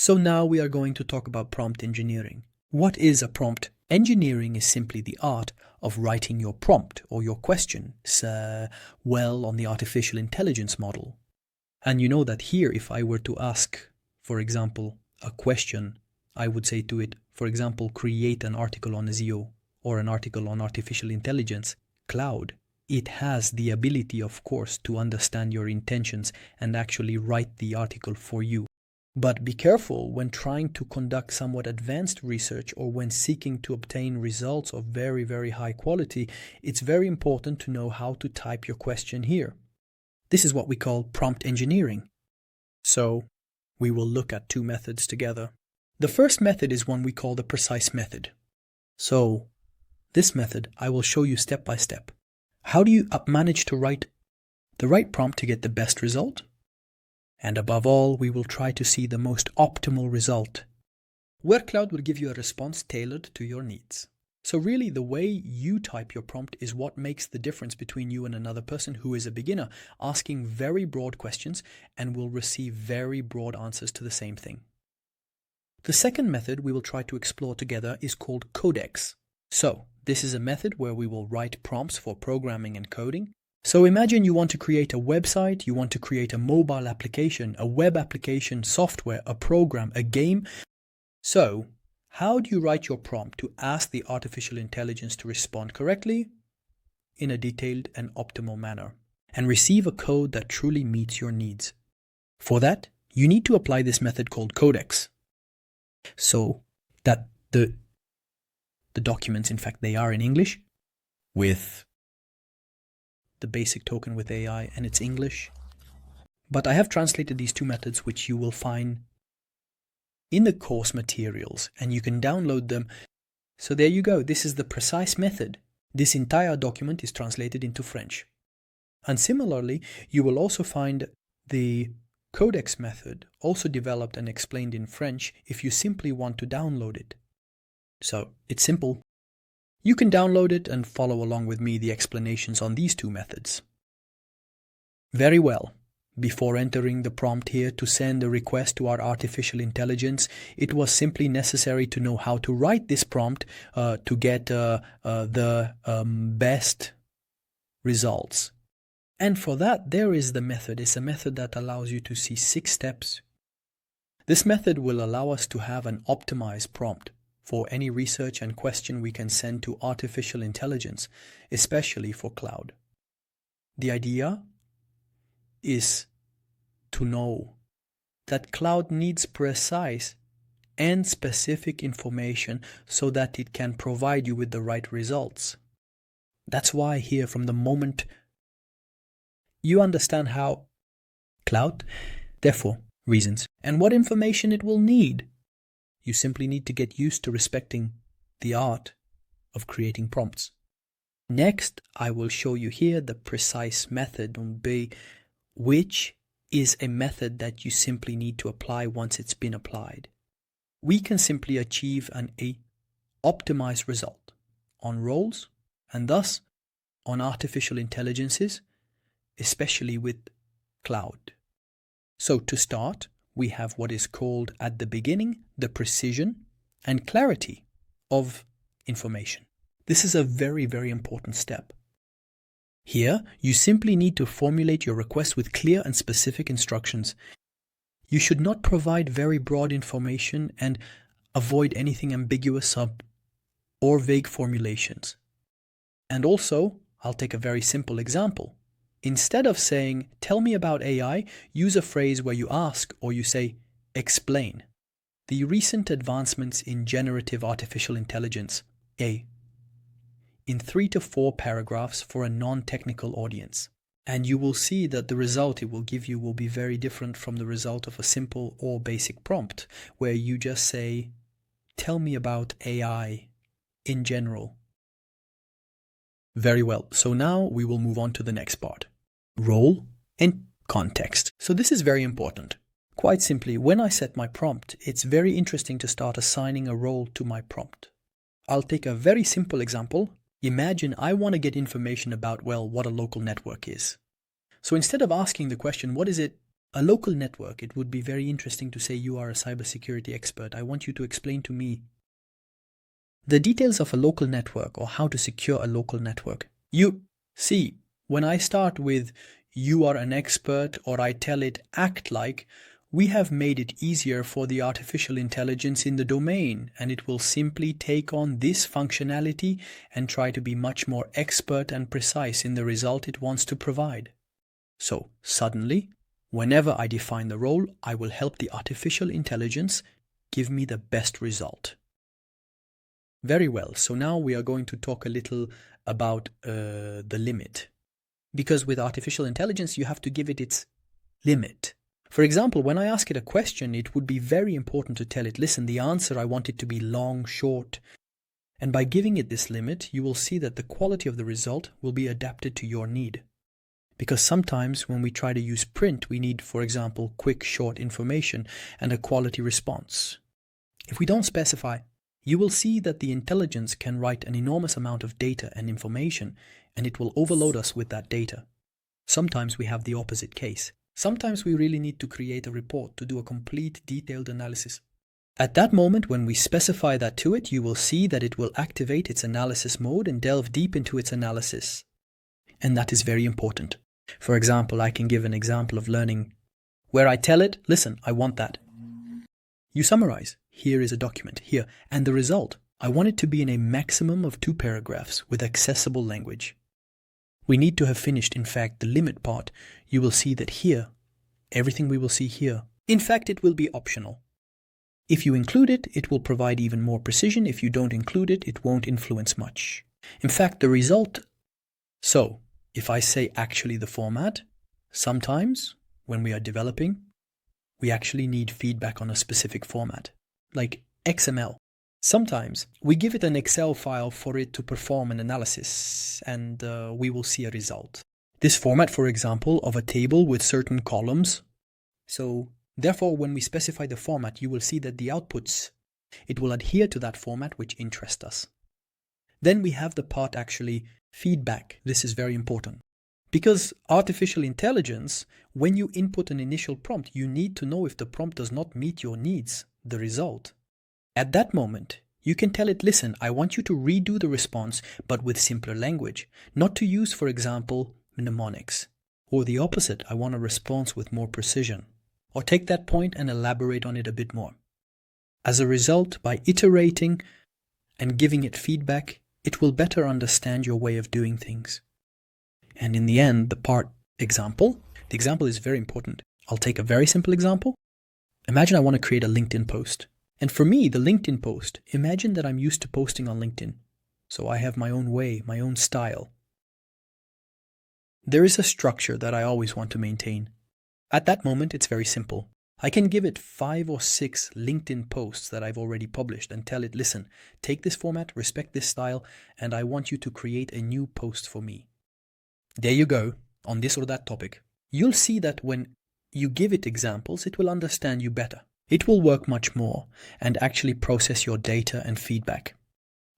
So now we are going to talk about prompt engineering. What is a prompt? Engineering is simply the art of writing your prompt or your question well on the artificial intelligence model. And you know that here, if I were to ask, for example, a question, I would say to it, for example, create an article on SEO or an article on artificial intelligence. Claude, it has the ability, of course, to understand your intentions and actually write the article for you. But be careful when trying to conduct somewhat advanced research or when seeking to obtain results of very, very high quality. It's very important to know how to type your question here. This is what we call prompt engineering. So we will look at two methods together. The first method is one we call the P.R.E.C.I.S method. So this method I will show you step by step. How do you manage to write the right prompt to get the best result? And above all, we will try to see the most optimal result, where Claude will give you a response tailored to your needs. So really, the way you type your prompt is what makes the difference between you and another person who is a beginner, asking very broad questions and will receive very broad answers to the same thing. The second method we will try to explore together is called Codex. So this is a method where we will write prompts for programming and coding. So imagine you want to create a website, you want to create a mobile application, a web application, software, a program, a game. So how do you write your prompt to ask the artificial intelligence to respond correctly in a detailed and optimal manner and receive a code that truly meets your needs? For that, you need to apply this method called Codex. So that the documents, in fact, they are in English with the basic token with AI, and it's English. But I have translated these two methods, which you will find in the course materials, and you can download them. So there you go. This is the P.R.E.C.I.S method. This entire document is translated into French. And similarly, you will also find the Codex method also developed and explained in French if you simply want to download it. So it's simple. You can download it and follow along with me the explanations on these two methods. Very well. Before entering the prompt here to send a request to our artificial intelligence, it was simply necessary to know how to write this prompt to get the best results. And for that, there is the method. It's a method that allows you to see 6 steps. This method will allow us to have an optimized prompt for any research and question we can send to artificial intelligence, especially for Claude. The idea is to know that Claude needs precise and specific information so that it can provide you with the right results. That's why here, from the moment you understand how Claude, therefore, reasons, and what information it will need, you simply need to get used to respecting the art of creating prompts. Next, I will show you here the P.R.E.C.I.S method, which is a method that you simply need to apply once it's been applied. We can simply achieve an optimized result on roles and thus on artificial intelligences, especially with Claude. So to start, we have what is called at the beginning the precision and clarity of information. This is a very, very important step. Here, you simply need to formulate your request with clear and specific instructions. You should not provide very broad information and avoid anything ambiguous or vague formulations. And also, I'll take a very simple example. Instead of saying, "Tell me about AI," use a phrase where you ask or you say, "Explain the recent advancements in generative artificial intelligence, in 3 to 4 paragraphs for a non-technical audience." And you will see that the result it will give you will be very different from the result of a simple or basic prompt, where you just say, "Tell me about AI in general." Very well, so now we will move on to the next part. Role and context. So this is very important. Quite simply, when I set my prompt, it's very interesting to start assigning a role to my prompt. I'll take a very simple example. Imagine I want to get information about, well, what a local network is. So instead of asking the question, what is it A local network, it would be very interesting to say you are a cybersecurity expert. I want you to explain to me the details of a local network or how to secure a local network. You see, when I start with you are an expert or I tell it act like, we have made it easier for the artificial intelligence in the domain, and it will simply take on this functionality and try to be much more expert and precise in the result it wants to provide. So suddenly, whenever I define the role, I will help the artificial intelligence give me the best result. Very well, so now we are going to talk a little about the limit. Because with artificial intelligence, you have to give it its limit. For example, when I ask it a question, it would be very important to tell it, listen, the answer I want it to be long, short. And by giving it this limit, you will see that the quality of the result will be adapted to your need. Because sometimes when we try to use print, we need, for example, quick, short information and a quality response. If we don't specify, you will see that the intelligence can write an enormous amount of data and information, and it will overload us with that data. Sometimes we have the opposite case. Sometimes we really need to create a report to do a complete detailed analysis. At that moment, when we specify that to it, you will see that it will activate its analysis mode and delve deep into its analysis. And that is very important. For example, I can give an example of learning where I tell it, listen, I want that. You summarize. Here is a document, here. And the result, I want it to be in a maximum of 2 paragraphs with accessible language. We need to have finished, in fact, the limit part. You will see that here, everything we will see here, in fact, it will be optional. If you include it, it will provide even more precision. If you don't include it, it won't influence much. In fact, the result... So, if I say actually the format, sometimes, when we are developing, we actually need feedback on a specific format, like XML. Sometimes we give it an Excel file for it to perform an analysis, and we will see a result. This format, for example, of a table with certain columns. So, therefore, when we specify the format, you will see that the outputs, it will adhere to that format which interests us. Then we have the part actually feedback. This is very important. Because artificial intelligence, when you input an initial prompt, you need to know if the prompt does not meet your needs, the result. At that moment, you can tell it, listen, I want you to redo the response, but with simpler language, not to use, for example, mnemonics. Or the opposite, I want a response with more precision. Or take that point and elaborate on it a bit more. As a result, by iterating and giving it feedback, it will better understand your way of doing things. And in the end, the example is very important. I'll take a very simple example. Imagine I want to create a LinkedIn post. And for me, the LinkedIn post, imagine that I'm used to posting on LinkedIn. So I have my own way, my own style. There is a structure that I always want to maintain. At that moment, it's very simple. I can give it 5 or 6 LinkedIn posts that I've already published and tell it, listen, take this format, respect this style, and I want you to create a new post for me. There you go, on this or that topic. You'll see that when you give it examples, it will understand you better. It will work much more and actually process your data and feedback.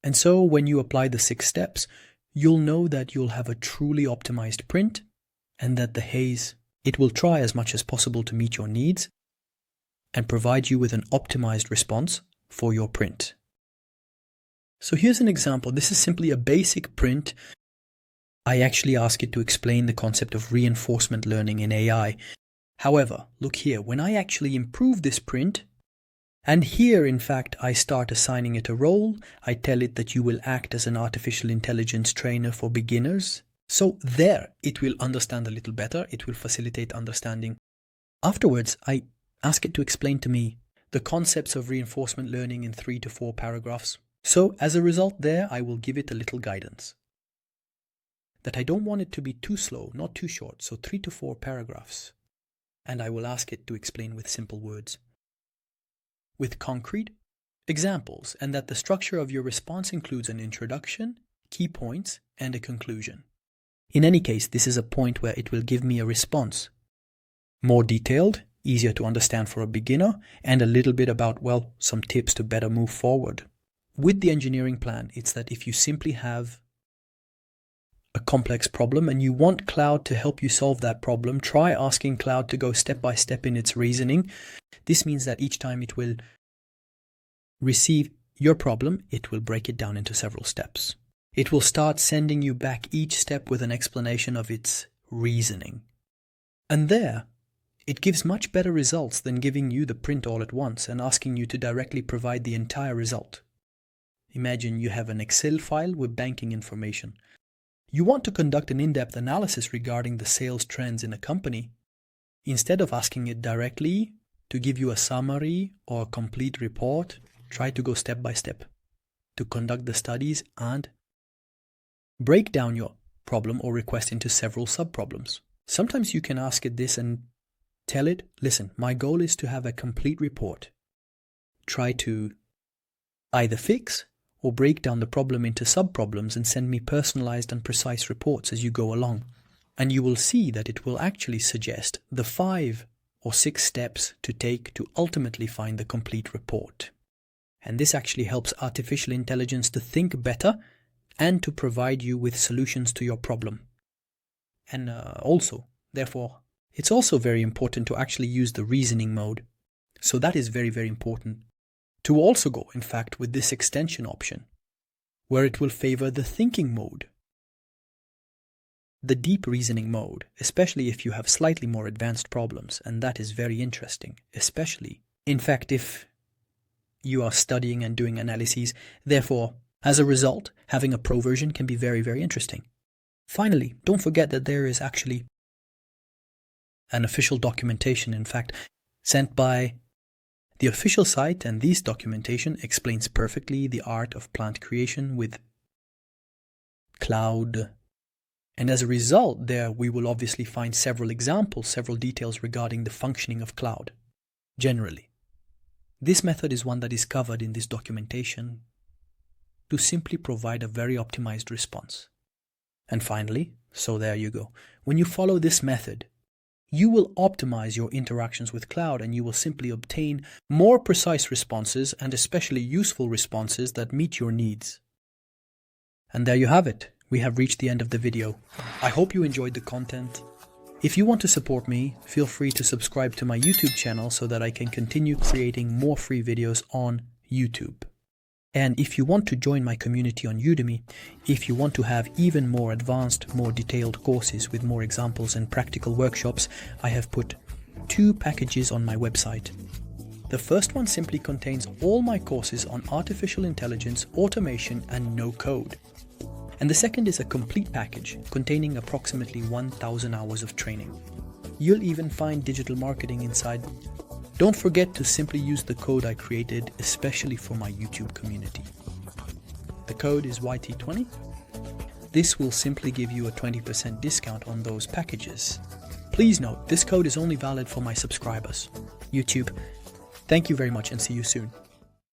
And so when you apply the 6 steps, you'll know that you'll have a truly optimized print and that the haze, it will try as much as possible to meet your needs and provide you with an optimized response for your print. So here's an example. This is simply a basic print. I actually ask it to explain the concept of reinforcement learning in AI. However, look here, when I actually improve this print, and here in fact I start assigning it a role, I tell it that you will act as an artificial intelligence trainer for beginners. So there, it will understand a little better, it will facilitate understanding. Afterwards, I ask it to explain to me the concepts of reinforcement learning in 3 to 4 paragraphs. So as a result there, I will give it a little guidance. That I don't want it to be too slow, not too short, so 3 to 4 paragraphs. And I will ask it to explain with simple words, with concrete examples, and that the structure of your response includes an introduction, key points, and a conclusion. In any case, this is a point where it will give me a response. More detailed, easier to understand for a beginner, and a little bit about, well, some tips to better move forward. With the engineering plan, it's that if you simply have a complex problem and you want Claude to help you solve that problem, try asking Claude to go step by step in its reasoning. This means that each time it will receive your problem, it will break it down into several steps. It will start sending you back each step with an explanation of its reasoning. And there, it gives much better results than giving you the print all at once and asking you to directly provide the entire result. Imagine you have an Excel file with banking information. You want to conduct an in-depth analysis regarding the sales trends in a company. Instead of asking it directly to give you a summary or a complete report, try to go step by step to conduct the studies and break down your problem or request into several sub-problems. Sometimes you can ask it this and tell it, listen, my goal is to have a complete report. Try to either fix or break down the problem into sub-problems and send me personalized and precise reports as you go along. And you will see that it will actually suggest the 5 or 6 steps to take to ultimately find the complete report. And this actually helps artificial intelligence to think better and to provide you with solutions to your problem. And also, therefore, it's also very important to actually use the reasoning mode. So that is very, very important. To also go, in fact, with this extension option, where it will favor the thinking mode. The deep reasoning mode, especially if you have slightly more advanced problems, and that is very interesting, especially, in fact, if you are studying and doing analyses. Therefore, as a result, having a pro version can be very, very interesting. Finally, don't forget that there is actually an official documentation, in fact, sent by the official site, and this documentation explains perfectly the art of plant creation with Claude. And as a result, there we will obviously find several examples, several details regarding the functioning of Claude, generally. This method is one that is covered in this documentation to simply provide a very optimized response. And finally, so there you go. When you follow this method, you will optimize your interactions with Claude and you will simply obtain more precise responses and especially useful responses that meet your needs. And there you have it. We have reached the end of the video. I hope you enjoyed the content. If you want to support me, feel free to subscribe to my YouTube channel so that I can continue creating more free videos on YouTube. And if you want to join my community on Udemy, if you want to have even more advanced, more detailed courses with more examples and practical workshops, I have put 2 packages on my website. The first one simply contains all my courses on artificial intelligence, automation, and no code. And the second is a complete package containing approximately 1,000 hours of training. You'll even find digital marketing inside. Don't forget to simply use the code I created especially for my YouTube community. The code is YT20. This will simply give you a 20% discount on those packages. Please note, this code is only valid for my subscribers. YouTube, thank you very much and see you soon.